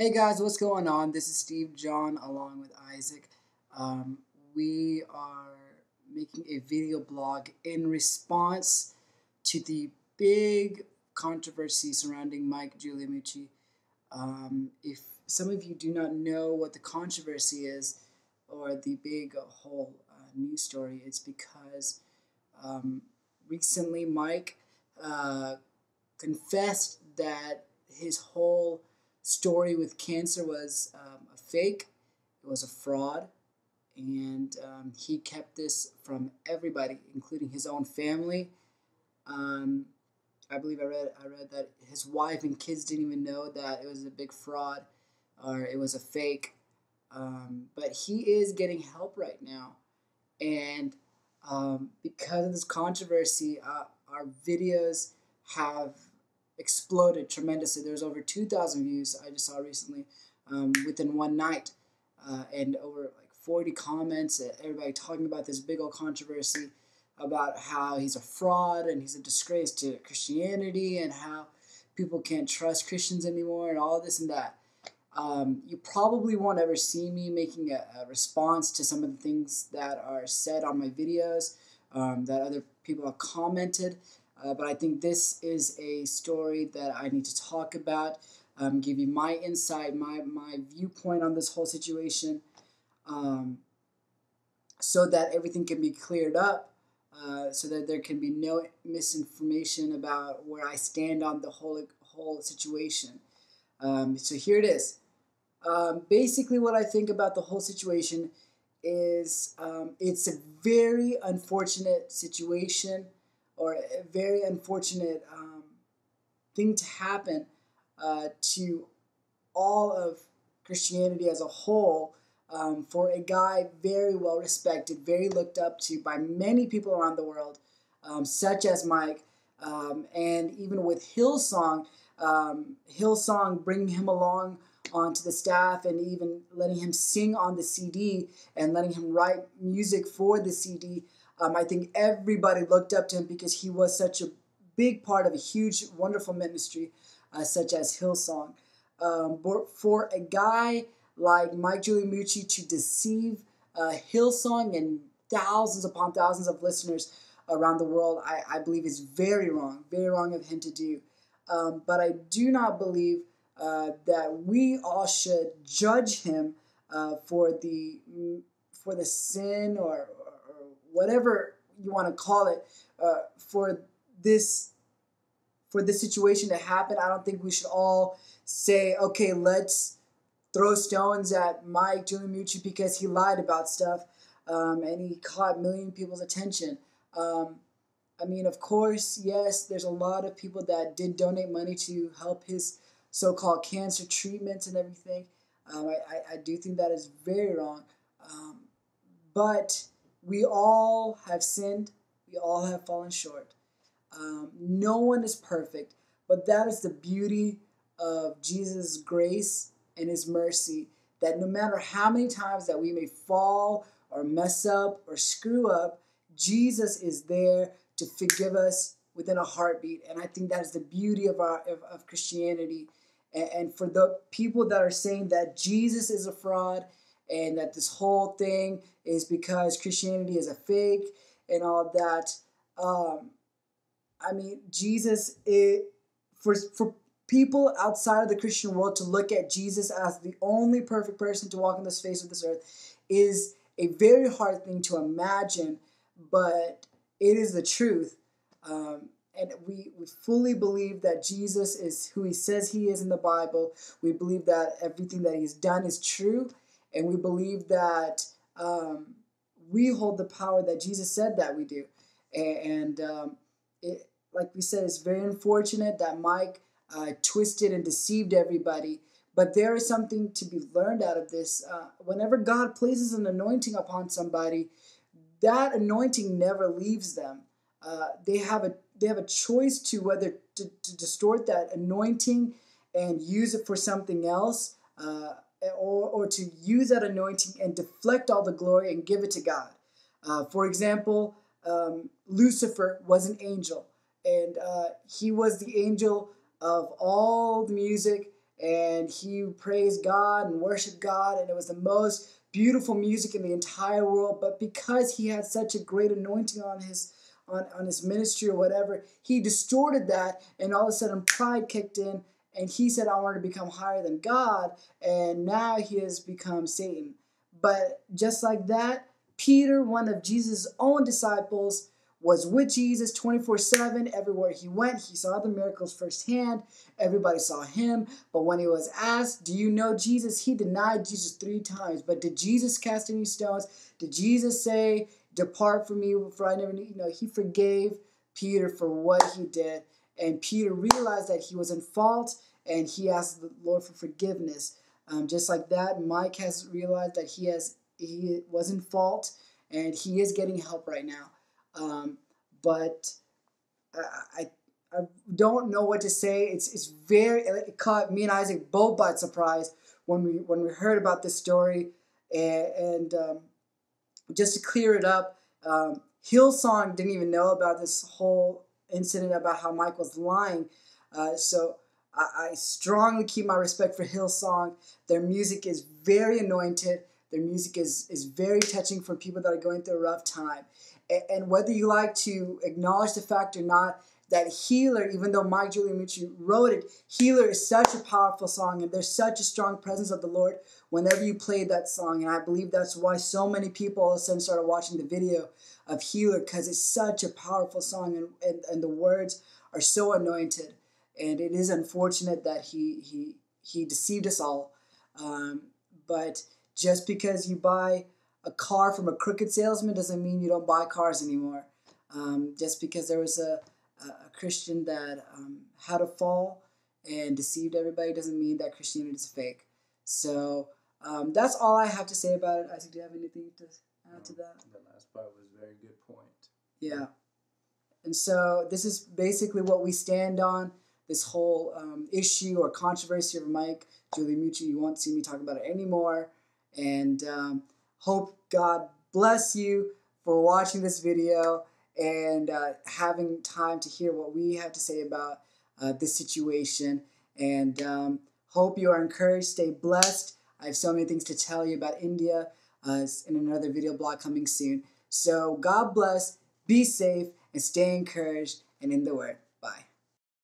Hey guys, what's going on? This is Steve John along with Isaac. We are making a video blog in response to the big controversy surrounding Mike Guglielmucci. If some of you do not know what the controversy is or the big whole news story, it's because um, recently Mike uh, confessed that his whole story with cancer was a fake, it was a fraud, and he kept this from everybody, including his own family. Um, I believe I read that his wife and kids didn't even know that it was a big fraud or it was a fake. But he is getting help right now, and because of this controversy, our videos have exploded tremendously. There's over 2,000 views I just saw recently within one night, and over like 40 comments. Everybody talking about this big old controversy about how he's a fraud and he's a disgrace to Christianity and how people can't trust Christians anymore and all this and that. You probably won't ever see me making a response to some of the things that are said on my videos that other people have commented. But I think this is a story that I need to talk about, give you my insight, my viewpoint on this whole situation, um, so that everything can be cleared up, so that there can be no misinformation about where I stand on the whole situation. So here it is. Basically, what I think about the whole situation is it's a very unfortunate situation or a very unfortunate thing to happen to all of Christianity as a whole, for a guy very well respected, very looked up to by many people around the world, such as Mike, and even with Hillsong bringing him along onto the staff and even letting him sing on the CD and letting him write music for the CD. I think everybody looked up to him because he was such a big part of a huge, wonderful ministry such as Hillsong. But for a guy like Mike Guglielmucci to deceive Hillsong and thousands upon thousands of listeners around the world, I believe is very wrong of him to do. But I do not believe that we all should judge him for the sin or whatever you want to call it, for this situation to happen. I don't think we should all say, okay, let's throw stones at Mike Guglielmucci because he lied about stuff, and he caught a million people's attention. I mean, of course, yes, there's a lot of people that did donate money to help his so-called cancer treatments and everything. I do think that is very wrong. But we all have sinned. We all have fallen short. No one is perfect, but that is the beauty of Jesus' grace and his mercy, that no matter how many times that we may fall or mess up or screw up, Jesus is there to forgive us within a heartbeat. And I think that is the beauty of Christianity. And for the people that are saying that Jesus is a fraud and that this whole thing is because Christianity is a fake and all that, I mean, Jesus is, for people outside of the Christian world to look at Jesus as the only perfect person to walk on this face of this earth is a very hard thing to imagine, but it is the truth. And we fully believe that Jesus is who he says he is in the Bible. We believe that everything that he's done is true. And we believe that we hold the power that Jesus said that we do. And it, like we said, it's very unfortunate that Mike twisted and deceived everybody. But there is something to be learned out of this. Whenever God places an anointing upon somebody, that anointing never leaves them. They have a choice to whether to distort that anointing and use it for something else, or to use that anointing and deflect all the glory and give it to God. For example, Lucifer was an angel, and he was the angel of all the music and he praised God and worshiped God, and it was the most beautiful music in the entire world. But because he had such a great anointing on his ministry or whatever, he distorted that, and all of a sudden pride kicked in, and he said, I want to become higher than God, and now he has become Satan. But just like that, Peter, one of Jesus' own disciples, was with Jesus 24/7. Everywhere he went, he saw the miracles firsthand. Everybody saw him. But when he was asked, do you know Jesus? He denied Jesus 3 times. But did Jesus cast any stones? Did Jesus say, depart from me, for I never knew you? No, he forgave Peter for what he did. And Peter realized that he was in fault, and he asked the Lord for forgiveness. Just like that, Mike has realized that he was in fault, and he is getting help right now. But I don't know what to say. It caught me and Isaac both by surprise when we heard about this story, and just to clear it up, Hillsong didn't even know about this whole incident about how Mike was lying. So I strongly keep my respect for Hillsong. Their music is very anointed. Their music is very touching for people that are going through a rough time. And whether you like to acknowledge the fact or not, that Healer, even though Mike Guglielmucci wrote it, Healer is such a powerful song, and there's such a strong presence of the Lord whenever you play that song. And I believe that's why so many people all of a sudden started watching the video of Healer, because it's such a powerful song, and the words are so anointed. And it is unfortunate that he deceived us all. But just because you buy a car from a crooked salesman doesn't mean you don't buy cars anymore. Just because there was a Christian that had a fall and deceived everybody doesn't mean that Christianity is fake. So that's all I have to say about it. Isaac, do you have anything to add to that? The last part was a very good point. Yeah. And so this is basically what we stand on, this whole issue or controversy of Mike Guglielmucci. You won't see me talk about it anymore. And hope God bless you for watching this video and having time to hear what we have to say about this situation. And hope you are encouraged. Stay blessed. I have so many things to tell you about India in another video blog coming soon. So God bless, be safe, and stay encouraged and in the Word.